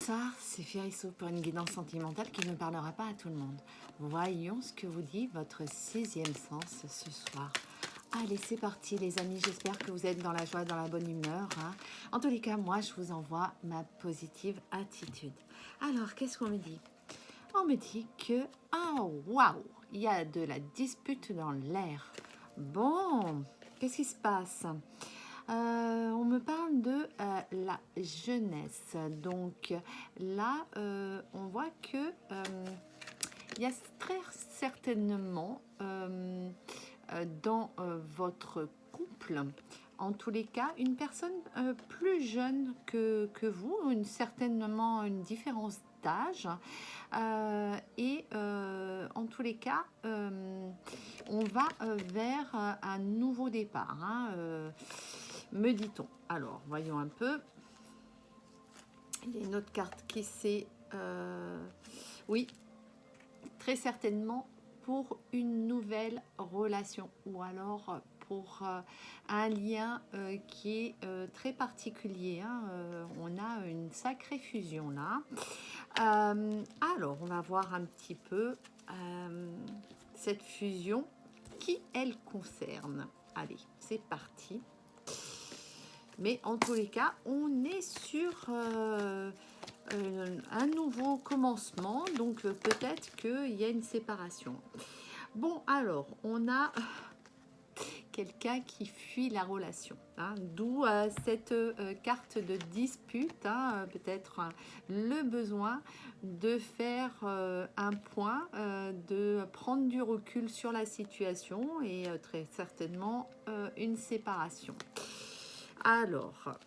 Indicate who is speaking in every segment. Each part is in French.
Speaker 1: Bonsoir, c'est Férisso pour une guidance sentimentale qui ne parlera pas à tout le monde. Voyons ce que vous dit votre sixième sens ce soir. Allez, c'est parti les amis, j'espère que vous êtes dans la joie, dans la bonne humeur. En tous les cas, moi, je vous envoie ma positive attitude. Alors, qu'est-ce qu'on me dit? On me dit que, waouh, il y a de la dispute dans l'air. Bon, qu'est-ce qui se passe? On me parle de la jeunesse. Donc là, on voit que il y a très certainement dans votre couple, en tous les cas, une personne plus jeune que vous, certainement une différence d'âge. En tous les cas, on va vers un nouveau départ, me dit-on. Alors, voyons un peu. Il y a une autre carte qui c'est... oui, très certainement pour une nouvelle relation ou alors pour un lien qui est très particulier. On a une sacrée fusion là. Alors, on va voir un petit peu cette fusion qui elle concerne. Allez, c'est parti. Mais en tous les cas, on est sur un nouveau commencement, donc peut-être qu'il y a une séparation. Bon, alors, on a quelqu'un qui fuit la relation, d'où cette carte de dispute, peut-être le besoin de faire un point, de prendre du recul sur la situation et très certainement une séparation. Alors,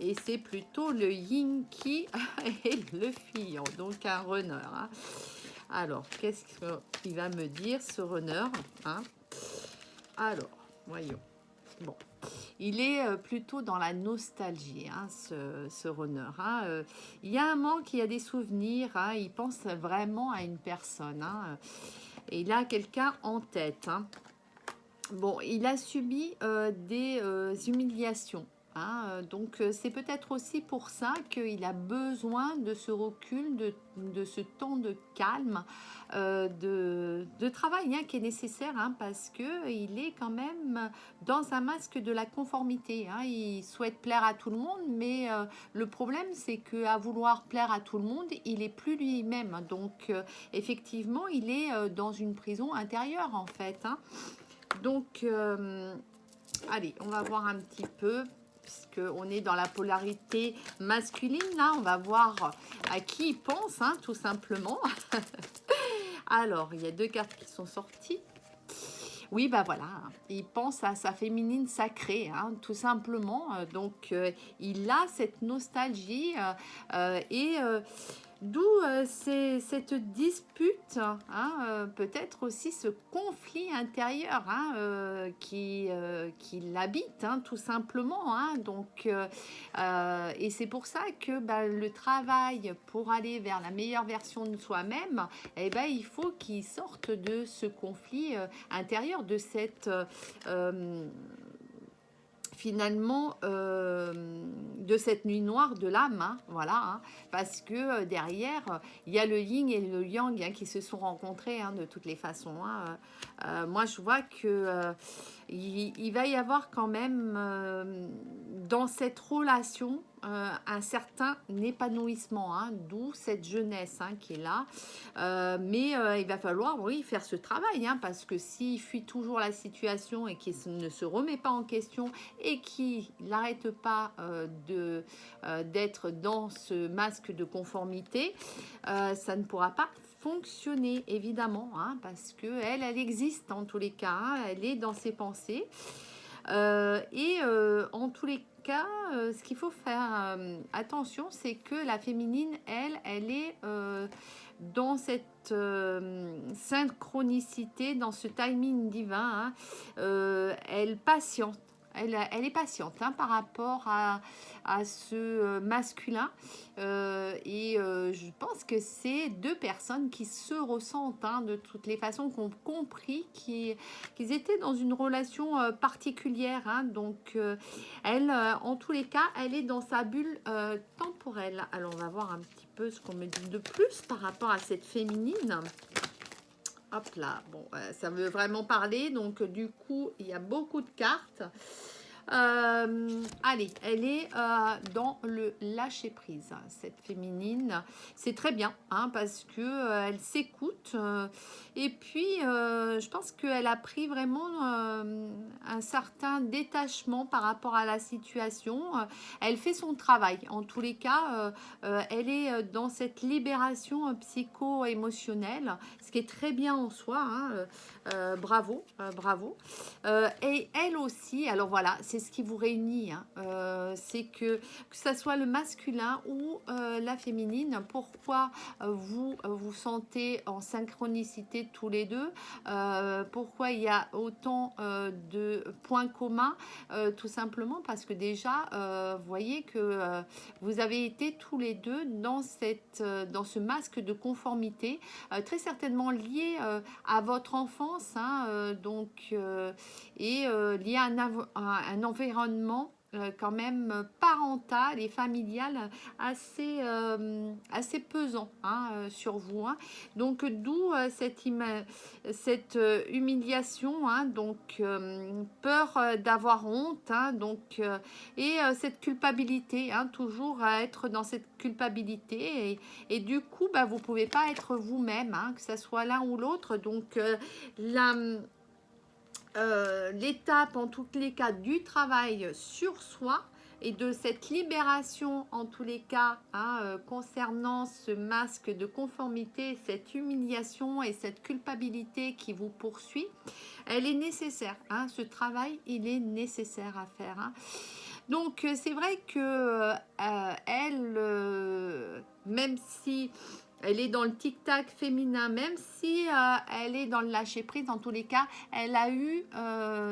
Speaker 1: et c'est plutôt le yin qui est le fillon, donc un runner. Alors, qu'est-ce qu'il va me dire ce runner, Alors, voyons. Bon, il est plutôt dans la nostalgie, ce runner. Il y a un manque, il y a des souvenirs, il pense vraiment à une personne. Et il a quelqu'un en tête. Bon, il a subi des humiliations. Donc, c'est peut-être aussi pour ça qu'il a besoin de ce recul, de ce temps de calme, de travail qui est nécessaire parce qu'il est quand même dans un masque de la conformité. Il souhaite plaire à tout le monde, mais le problème, c'est qu'à vouloir plaire à tout le monde, il n'est plus lui-même. Donc, effectivement, il est dans une prison intérieure, en fait. Donc, allez, on va voir un petit peu, puisqu'on est dans la polarité masculine, là, on va voir à qui il pense, tout simplement. Alors, il y a deux cartes qui sont sorties. Oui, bah voilà, il pense à sa féminine sacrée, tout simplement. Donc, il a cette nostalgie d'où cette dispute, peut-être aussi ce conflit intérieur qui l'habite, tout simplement. Donc, et c'est pour ça que le travail pour aller vers la meilleure version de soi-même, il faut qu'il sorte de ce conflit intérieur, de cette... finalement de cette nuit noire de l'âme, voilà, parce que derrière il y a le yin et le yang qui se sont rencontrés de toutes les façons. Moi je vois que il va y avoir quand même dans cette relation un certain épanouissement, d'où cette jeunesse qui est là, mais il va falloir faire ce travail, parce que s'il fuit toujours la situation et qu'il ne se remet pas en question et qu'il n'arrête pas d'être dans ce masque de conformité, ça ne pourra pas fonctionner, évidemment, parce qu'elle existe en tous les cas, elle est dans ses pensées. En tous les cas, ce qu'il faut faire attention, c'est que la féminine, elle est dans cette synchronicité, dans ce timing divin. Elle patiente. Elle est patiente par rapport à ce masculin je pense que c'est deux personnes qui se ressentent hein, de toutes les façons, qui ont compris qu'ils étaient dans une relation particulière. Hein. Donc, elle, en tous les cas, elle est dans sa bulle temporelle. Alors, on va voir un petit peu ce qu'on me dit de plus par rapport à cette féminine. Hop là, bon, ça veut vraiment parler. Donc, du coup, il y a beaucoup de cartes. Allez, elle est dans le lâcher prise, cette féminine. C'est très bien, hein, parce que elle s'écoute. Et puis, je pense qu'elle a pris vraiment un certain détachement par rapport à la situation. Elle fait son travail. En tous les cas, elle est dans cette libération psycho-émotionnelle, ce qui est très bien en soi. Hein, bravo, bravo. Et elle aussi, alors voilà, c'est ce qui vous réunit, hein, c'est que ça soit le masculin ou la féminine, pourquoi vous vous sentez en synchronicité tous les deux, pourquoi il y a autant de points communs, tout simplement parce que déjà, vous voyez que vous avez été tous les deux dans ce masque de conformité, très certainement lié à votre enfance, hein, lié à un environnement quand même parental et familial assez pesant hein, sur vous. Hein. Donc d'où cette humiliation, hein, donc peur d'avoir honte, hein, cette culpabilité, hein, toujours à être dans cette culpabilité et du coup bah, vous ne pouvez pas être vous-même, hein, que ce soit l'un ou l'autre. Donc l'étape en tous les cas du travail sur soi et de cette libération en tous les cas hein, concernant ce masque de conformité, cette humiliation et cette culpabilité qui vous poursuit, elle est nécessaire. Hein, ce travail, il est nécessaire à faire. Hein. Donc c'est vrai que même si elle est dans le tic-tac féminin, même si elle est dans le lâcher-prise, en tous les cas, elle a eu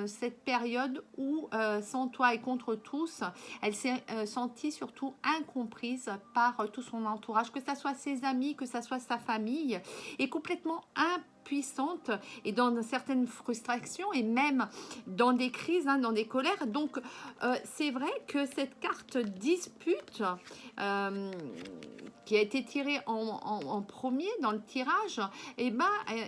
Speaker 1: cette période où, sans toi et contre tous, elle s'est sentie surtout incomprise par tout son entourage, que ce soit ses amis, que ce soit sa famille, et complètement impuissante et dans certaines frustrations et même dans des crises, hein, dans des colères. Donc, c'est vrai que cette carte dispute qui a été tirée en premier dans le tirage, eh ben,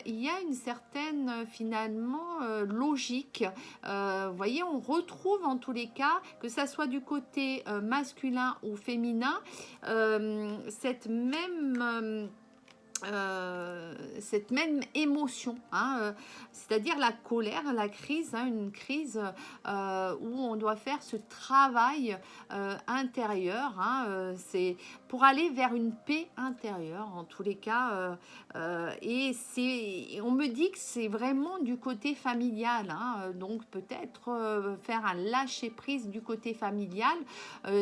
Speaker 1: il y a une certaine finalement logique. Vous voyez, on retrouve en tous les cas, que ça soit du côté masculin ou féminin, cette même émotion, hein, c'est-à-dire la colère, la crise, hein, une crise où on doit faire ce travail intérieur, hein, c'est pour aller vers une paix intérieure en tous les cas, on me dit que c'est vraiment du côté familial, hein, donc peut-être faire un lâcher prise du côté familial,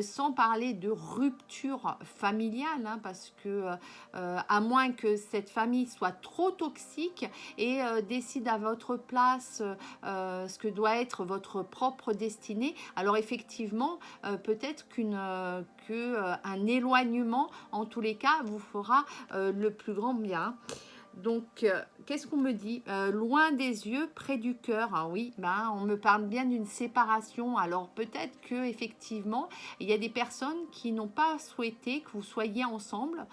Speaker 1: sans parler de rupture familiale, hein, parce que à moins que cette famille soit trop toxique et décide à votre place ce que doit être votre propre destinée, alors effectivement, peut-être qu'un éloignement, en tous les cas, vous fera le plus grand bien. Donc, qu'est-ce qu'on me dit? Loin des yeux, près du cœur. Ah oui, ben, on me parle bien d'une séparation. Alors, peut-être que effectivement, il y a des personnes qui n'ont pas souhaité que vous soyez ensemble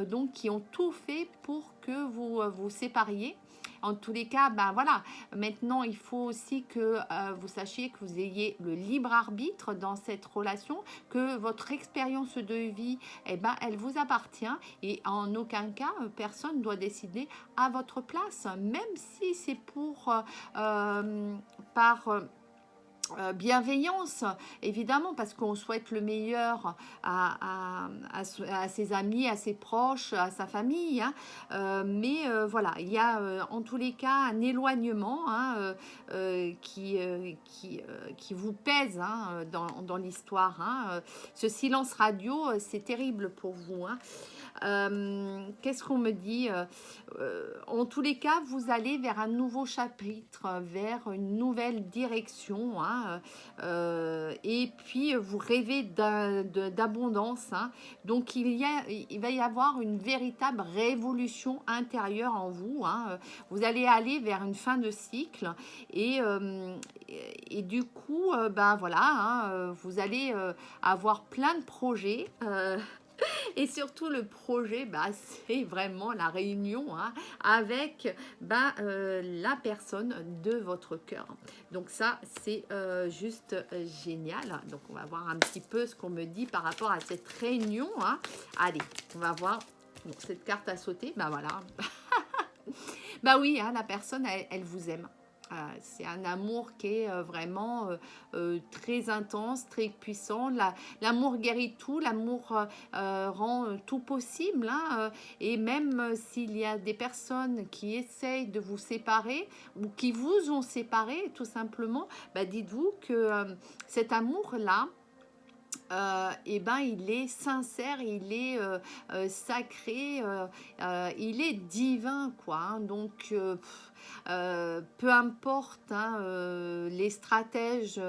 Speaker 1: donc qui ont tout fait pour que vous vous sépariez. En tous les cas, ben voilà, maintenant il faut aussi que vous sachiez que vous ayez le libre arbitre dans cette relation, que votre expérience de vie, eh ben, elle vous appartient et en aucun cas, personne ne doit décider à votre place, même si c'est par bienveillance, évidemment, parce qu'on souhaite le meilleur à ses amis, à ses proches, à sa famille. Hein. Voilà, il y a en tous les cas un éloignement hein, qui vous pèse hein, dans l'histoire. Hein. Ce silence radio, c'est terrible pour vous. Hein. Qu'est-ce qu'on me dit en tous les cas, vous allez vers un nouveau chapitre, vers une nouvelle direction. Hein. hein, et puis vous rêvez d'abondance, hein. Donc il va y avoir une véritable révolution intérieure en vous, hein. Vous allez aller vers une fin de cycle et, du coup, ben voilà, hein, vous allez avoir plein de projets. Et surtout, le projet, bah, c'est vraiment la réunion, hein, avec bah, la personne de votre cœur. Donc ça, c'est juste génial. Donc on va voir un petit peu ce qu'on me dit par rapport à cette réunion, hein. Allez, on va voir. Bon, cette carte à sauter, bah voilà. Bah oui, hein, la personne, elle vous aime. C'est un amour qui est vraiment très intense, très puissant. L'amour guérit tout, l'amour rend tout possible, hein, et même s'il y a des personnes qui essayent de vous séparer ou qui vous ont séparé tout simplement, bah, dites-vous que cet amour-là, et ben il est sincère, il est sacré, il est divin, quoi, hein. Donc peu importe, hein, les stratèges,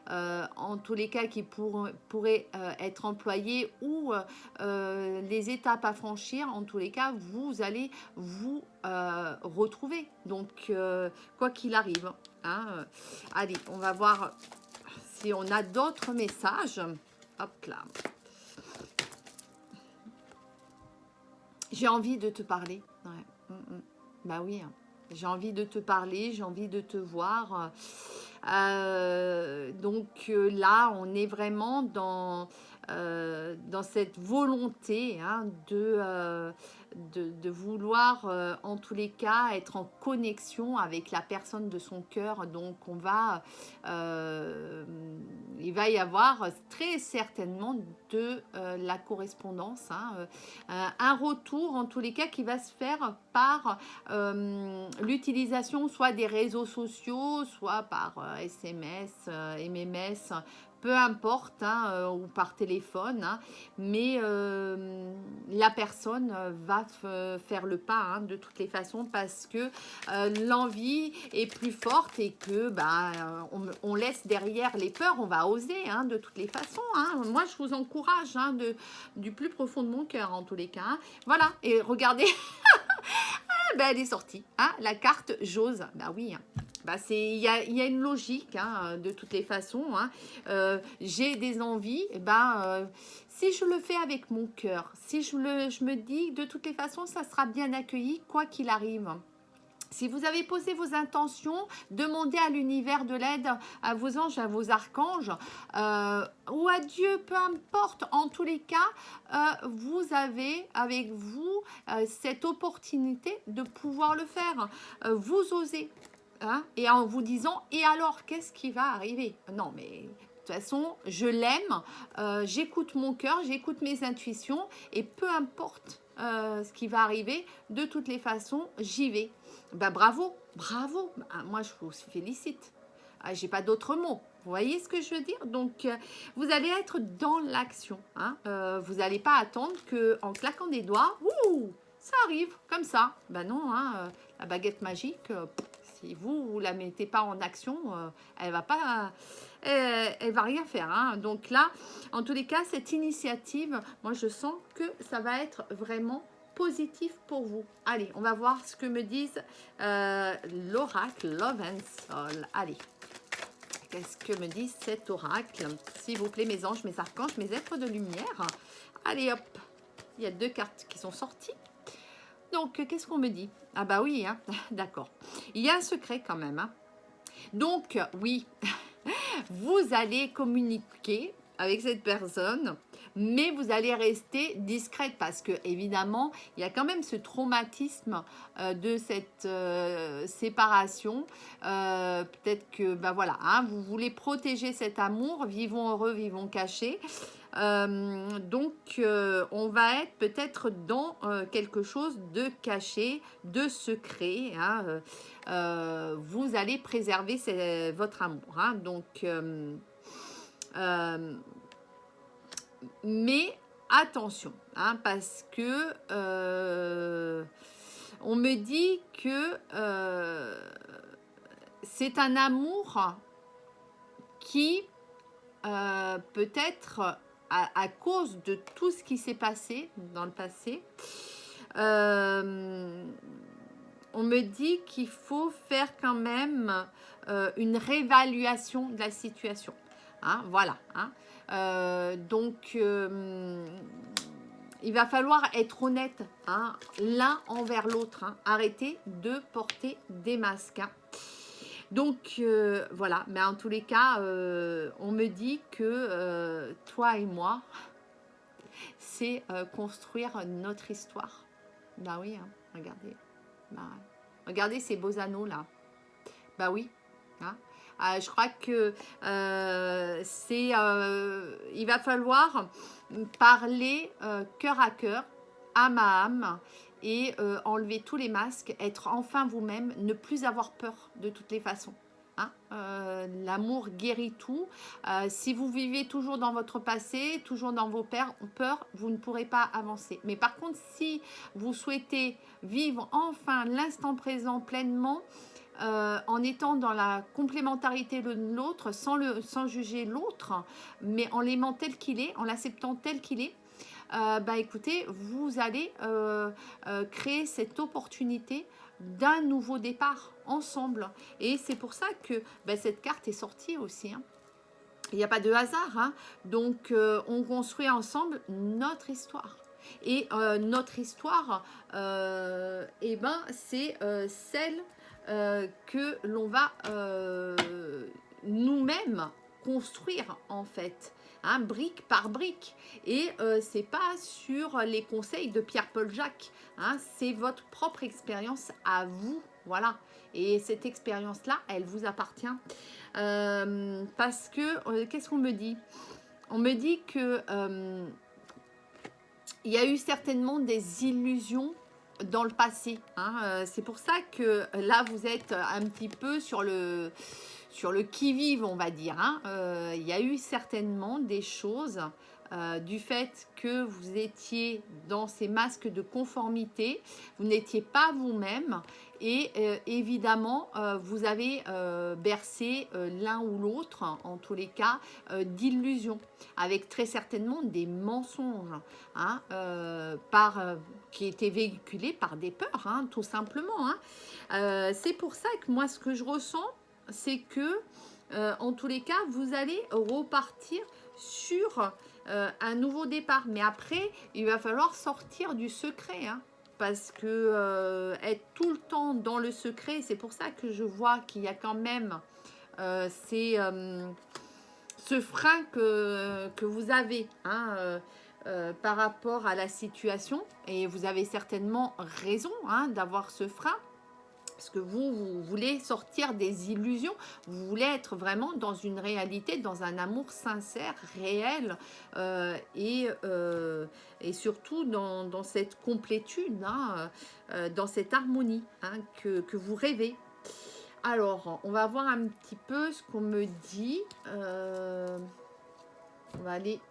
Speaker 1: en tous les cas qui pourraient être employés, ou les étapes à franchir, en tous les cas vous allez vous retrouver, donc quoi qu'il arrive, hein. Allez, on va voir si on a d'autres messages. Hop là. J'ai envie de te parler. Ouais. Bah oui, hein. J'ai envie de te parler, j'ai envie de te voir. Donc là, on est vraiment dans cette volonté, hein, de vouloir, en tous les cas, être en connexion avec la personne de son cœur. Donc il va y avoir très certainement de la correspondance, hein, un retour, en tous les cas, qui va se faire par l'utilisation soit des réseaux sociaux, soit par SMS, MMS, peu importe, hein, ou par téléphone, hein, mais la personne va faire le pas, hein, de toutes les façons, parce que l'envie est plus forte et que bah, on laisse derrière les peurs, on va oser, hein, de toutes les façons, hein. Moi, je vous encourage, hein, du plus profond de mon cœur, en tous les cas, hein. Voilà, et regardez, ben, elle est sortie, hein, la carte j'ose, bah oui, hein. Bah il y a une logique, hein, de toutes les façons, hein. J'ai des envies, si je le fais avec mon cœur, si je me dis de toutes les façons ça sera bien accueilli quoi qu'il arrive. Si vous avez posé vos intentions, demandez à l'univers de l'aide, à vos anges, à vos archanges, ou à Dieu, peu importe. En tous les cas, vous avez avec vous cette opportunité de pouvoir le faire. Vous osez, hein, et en vous disant, et alors, qu'est-ce qui va arriver? Non, mais de toute façon, je l'aime, j'écoute mon cœur, j'écoute mes intuitions, et peu importe ce qui va arriver, de toutes les façons, j'y vais. Bah, bravo, bravo. Bah, moi, je vous félicite. J'ai pas d'autres mots. Vous voyez ce que je veux dire? Donc, vous allez être dans l'action, hein. Vous n'allez pas attendre qu'en claquant des doigts, ça arrive comme ça. Ben non, hein, la baguette magique, si vous la mettez pas en action, elle va pas, elle va rien faire, hein. Donc là, en tous les cas, cette initiative, moi, je sens que ça va être vraiment positif pour vous. Allez, on va voir ce que me disent l'oracle Love and Soul. Allez, qu'est-ce que me dit cet oracle? S'il vous plaît, mes anges, mes archanges, mes êtres de lumière. Allez, hop, il y a 2 cartes qui sont sorties. Donc, qu'est-ce qu'on me dit? Ah bah oui, hein, d'accord. Il y a un secret quand même, hein. Donc, oui, vous allez communiquer avec cette personne, mais vous allez rester discrète parce que évidemment il y a quand même ce traumatisme de cette séparation. Peut-être que ben voilà, hein, vous voulez protéger cet amour, vivons heureux, vivons cachés. Donc on va être peut-être dans quelque chose de caché, de secret, hein. Vous allez préserver votre amour, hein. Donc mais attention, hein, parce que on me dit que c'est un amour qui peut-être à cause de tout ce qui s'est passé dans le passé, on me dit qu'il faut faire quand même une réévaluation de la situation. Hein, voilà. Hein. Donc, il va falloir être honnête, hein, l'un envers l'autre. Hein. Arrêtez de porter des masques. Hein. Donc, voilà. Mais en tous les cas, on me dit que toi et moi, c'est construire notre histoire. Bah oui, hein, regardez. Bah, regardez ces beaux anneaux là. Bah oui. Hein. Je crois que il va falloir parler cœur à cœur, âme à âme, et enlever tous les masques, être enfin vous-même, ne plus avoir peur de toutes les façons. Hein. L'amour guérit tout. Si vous vivez toujours dans votre passé, toujours dans vos peurs, vous ne pourrez pas avancer. Mais par contre, si vous souhaitez vivre enfin l'instant présent pleinement, en étant dans la complémentarité de l'autre, sans juger l'autre, mais en l'aimant tel qu'il est, en l'acceptant tel qu'il est, bah écoutez, vous allez créer cette opportunité d'un nouveau départ ensemble. Et c'est pour ça que bah, cette carte est sortie aussi. Hein. Il n'y a pas de hasard. Hein. Donc, on construit ensemble notre histoire. Et notre histoire, eh ben, c'est celle que l'on va nous-mêmes construire en fait, hein, brique par brique. Et c'est pas sur les conseils de Pierre-Paul Jacques, hein, c'est votre propre expérience à vous, voilà. Et cette expérience-là, elle vous appartient. Parce que, qu'est-ce qu'on me dit? On me dit que il y a eu certainement des illusions dans le passé. Hein. C'est pour ça que là, vous êtes un petit peu sur le qui-vive, on va dire. Hein. Il y a eu certainement des choses du fait que vous étiez dans ces masques de conformité, vous n'étiez pas vous-même et évidemment, vous avez bercé l'un ou l'autre, en tous les cas, d'illusions, avec très certainement des mensonges, hein, qui étaient véhiculés par des peurs, hein, tout simplement. Hein. C'est pour ça que moi, ce que je ressens, c'est que, en tous les cas, vous allez repartir sur un nouveau départ. Mais après, il va falloir sortir du secret, hein, parce que être tout le temps dans le secret, c'est pour ça que je vois qu'il y a quand même ce frein que vous avez, hein, par rapport à la situation. Et vous avez certainement raison, hein, d'avoir ce frein. Parce que vous voulez sortir des illusions, vous voulez être vraiment dans une réalité, dans un amour sincère, réel, et surtout dans cette complétude, hein, dans cette harmonie, hein, que vous rêvez. Alors, on va voir un petit peu ce qu'on me dit. On va aller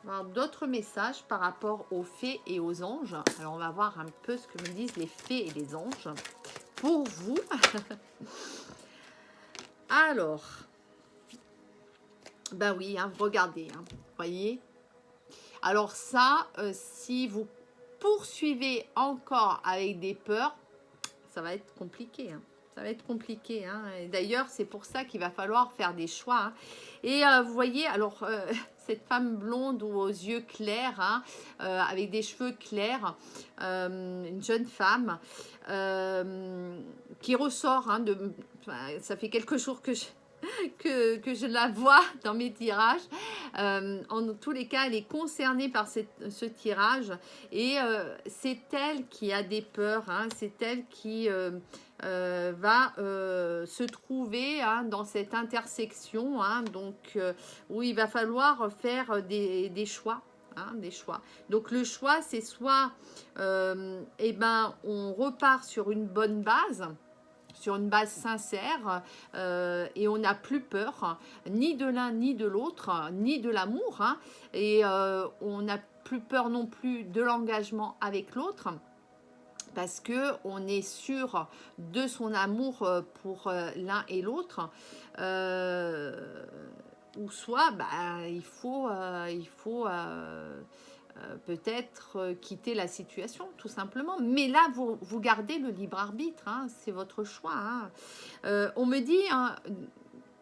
Speaker 1: voir d'autres messages par rapport aux fées et aux anges. Alors, on va voir un peu ce que me disent les fées et les anges pour vous. Alors, ben oui, hein, regardez, hein, voyez. Alors ça, si vous poursuivez encore avec des peurs, ça va être compliqué, hein. Ça va être compliqué. Hein. D'ailleurs, c'est pour ça qu'il va falloir faire des choix. Hein. Et vous voyez, alors, cette femme blonde ou aux yeux clairs, hein, avec des cheveux clairs, une jeune femme qui ressort, hein, ça fait quelques jours que je la vois dans mes tirages. En tous les cas, elle est concernée par ce tirage et c'est elle qui a des peurs, hein, c'est elle qui va se trouver, hein, dans cette intersection, hein, donc où il va falloir faire des choix. Hein, des choix. Donc le choix, c'est soit eh ben, on repart sur une bonne base, sur une base sincère, et on n'a plus peur, ni de l'un ni de l'autre, ni de l'amour, hein, et on n'a plus peur non plus de l'engagement avec l'autre, parce que on est sûr de son amour pour l'un et l'autre, ou soit peut-être quitter la situation, tout simplement. Mais là, vous gardez le libre arbitre, hein, c'est votre choix. Hein. On me dit hein,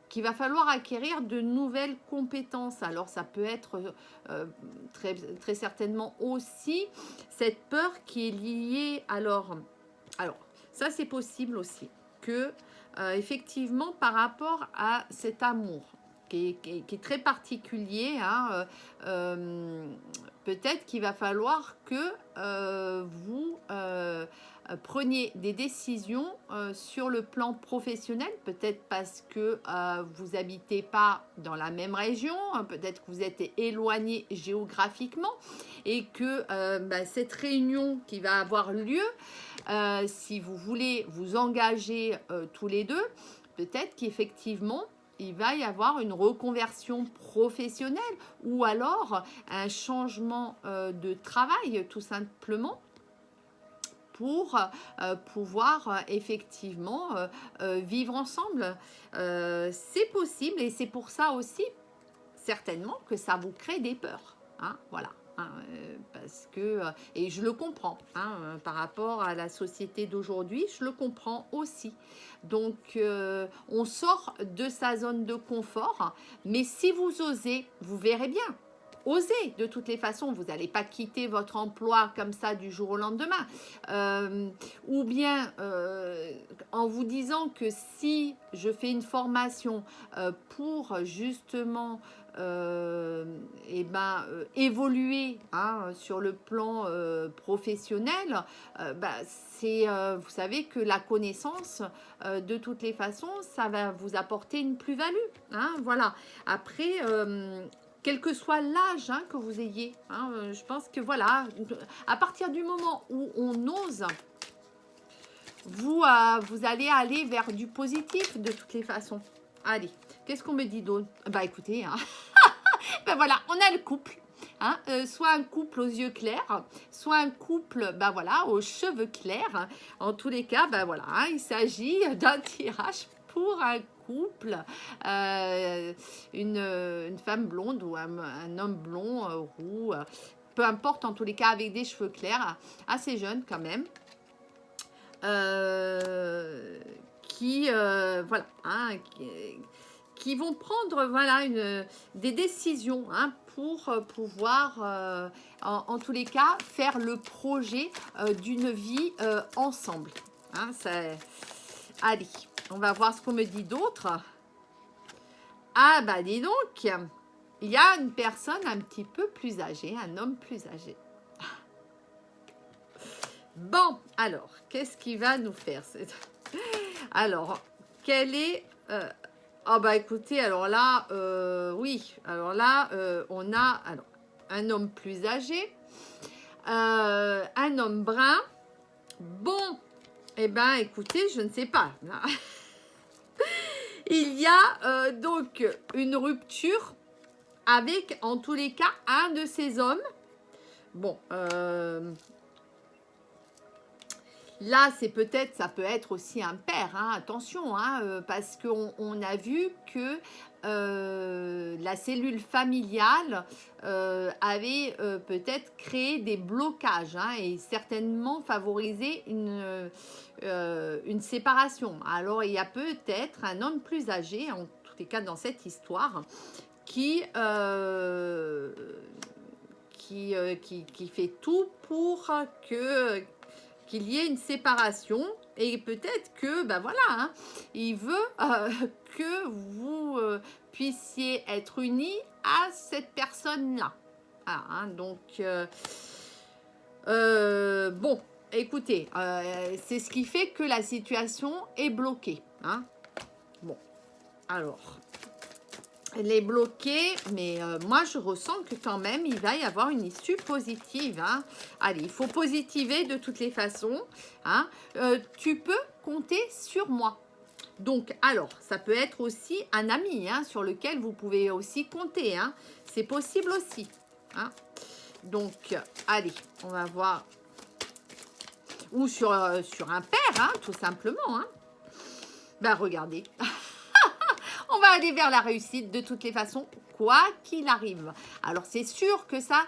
Speaker 1: qu'il va falloir acquérir de nouvelles compétences. Alors, ça peut être très, très certainement aussi cette peur qui est liée. Alors ça, c'est possible aussi que, effectivement, par rapport à cet amour qui est très particulier, hein, peut-être qu'il va falloir que vous preniez des décisions sur le plan professionnel, peut-être parce que vous n'habitez pas dans la même région, peut-être que vous êtes éloigné géographiquement et que cette réunion qui va avoir lieu, si vous voulez vous engager tous les deux, peut-être qu'effectivement, il va y avoir une reconversion professionnelle ou alors un changement de travail tout simplement pour pouvoir effectivement vivre ensemble. C'est possible et c'est pour ça aussi certainement que ça vous crée des peurs. Hein, voilà. Parce que, et je le comprends, hein, par rapport à la société d'aujourd'hui, je le comprends aussi. Donc, on sort de sa zone de confort, mais si vous osez, vous verrez bien. Osez, de toutes les façons, vous n'allez pas quitter votre emploi comme ça du jour au lendemain. Ou bien en vous disant que si je fais une formation pour justement évoluer hein, sur le plan professionnel, vous savez que la connaissance, de toutes les façons, ça va vous apporter une plus-value. Hein, voilà. Après, quel que soit l'âge hein, que vous ayez, hein, je pense que voilà, à partir du moment où on ose, vous allez aller vers du positif de toutes les façons. Allez, qu'est-ce qu'on me dit d'autre? Bah écoutez, hein, voilà, on a le couple. Hein, soit un couple aux yeux clairs, soit un couple aux cheveux clairs. En tous les cas, voilà, hein, il s'agit d'un tirage pour un couple, une femme blonde ou un homme blond, roux, peu importe, en tous les cas avec des cheveux clairs, assez jeune quand même. Qui vont prendre des décisions hein, pour pouvoir, en tous les cas, faire le projet d'une vie ensemble. Hein, allez, on va voir ce qu'on me dit d'autre. Ah, dis donc, il y a une personne un petit peu plus âgée, un homme plus âgé. Bon, alors, qu'est-ce qu'il va nous faire? Alors, quel est... écoutez, alors là, oui. Alors là, on a un homme plus âgé, un homme brun. Bon, écoutez, je ne sais pas. Il y a donc une rupture avec, en tous les cas, un de ces hommes. Bon, là, ça peut être aussi un père, hein, attention, hein, parce qu'on a vu que la cellule familiale avait peut-être créé des blocages hein, et certainement favorisé une séparation. Alors, il y a peut-être un homme plus âgé, en tous les cas dans cette histoire, qui fait tout pour qu'il y ait une séparation et peut-être que hein, il veut que vous puissiez être unis à cette personne-là. Ah, hein, donc bon, écoutez, c'est ce qui fait que la situation est bloquée. Hein. Bon, alors, elle est bloquée, mais moi, je ressens que quand même, il va y avoir une issue positive. Hein. Allez, il faut positiver de toutes les façons. Hein. Tu peux compter sur moi. Donc, alors, ça peut être aussi un ami hein, sur lequel vous pouvez aussi compter. Hein. C'est possible aussi. Hein. Donc, allez, on va voir. ou sur un père, hein, tout simplement. Hein. Ben, regardez. On va aller vers la réussite de toutes les façons, quoi qu'il arrive. Alors, c'est sûr que ça,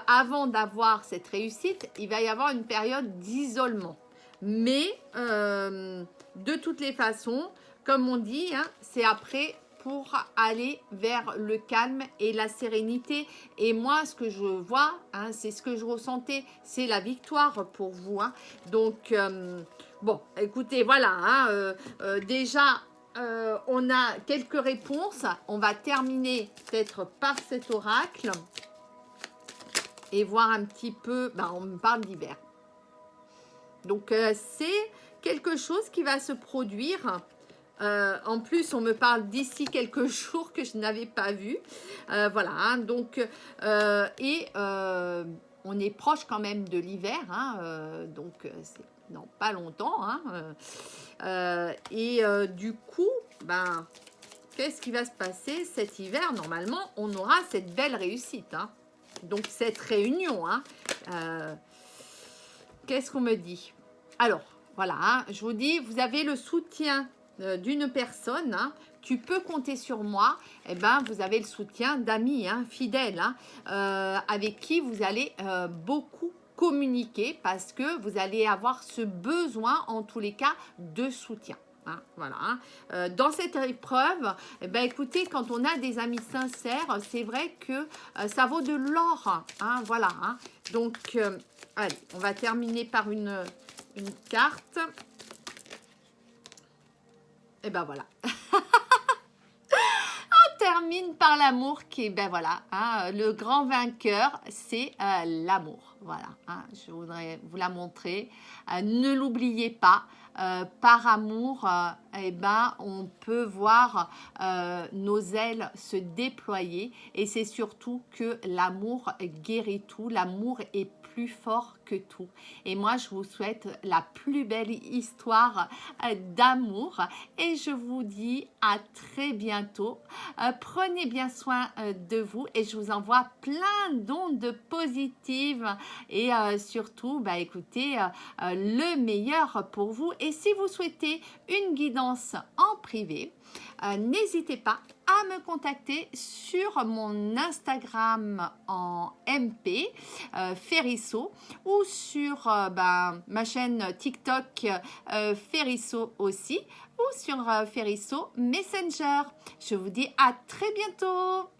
Speaker 1: avant d'avoir cette réussite, il va y avoir une période d'isolement. Mais, de toutes les façons, comme on dit, hein, c'est après pour aller vers le calme et la sérénité. Et moi, ce que je vois, hein, c'est ce que je ressentais, c'est la victoire pour vous. Hein. Donc, bon, écoutez, voilà, hein, déjà... on a quelques réponses. On va terminer peut-être par cet oracle et voir un petit peu. Ben, on me parle d'hiver. Donc, c'est quelque chose qui va se produire. En plus, on me parle d'ici quelques jours que je n'avais pas vu. Voilà. Hein, donc, on est proche quand même de l'hiver. Hein, donc, c'est non, pas longtemps. Hein, du coup, ben, qu'est-ce qui va se passer cet hiver? Normalement, on aura cette belle réussite. Hein. Donc, cette réunion. Hein, qu'est-ce qu'on me dit? Alors, voilà, hein, je vous dis, vous avez le soutien d'une personne. Hein, tu peux compter sur moi. Eh ben, vous avez le soutien d'amis hein, fidèles hein, avec qui vous allez beaucoup communiquer parce que vous allez avoir ce besoin, en tous les cas, de soutien. Hein, voilà. Hein. Dans cette épreuve, eh ben, écoutez, quand on a des amis sincères, c'est vrai que ça vaut de l'or. Hein, voilà. Hein. Donc, allez, on va terminer par une carte. Et ben voilà. Termine par l'amour qui est, ben voilà, hein, le grand vainqueur, c'est l'amour. Voilà, hein, je voudrais vous la montrer. Ne l'oubliez pas, par amour, eh ben, on peut voir nos ailes se déployer et c'est surtout que l'amour guérit tout, l'amour est plus fort que tout. Et moi, je vous souhaite la plus belle histoire d'amour et je vous dis à très bientôt. Prenez bien soin de vous et je vous envoie plein d'ondes positives et surtout, bah, écoutez, le meilleur pour vous. Et si vous souhaitez une guidance en privé, n'hésitez pas à me contacter sur mon Instagram en MP, Ferisso, ou sur ma chaîne TikTok Ferisso aussi, ou sur Ferisso Messenger. Je vous dis à très bientôt.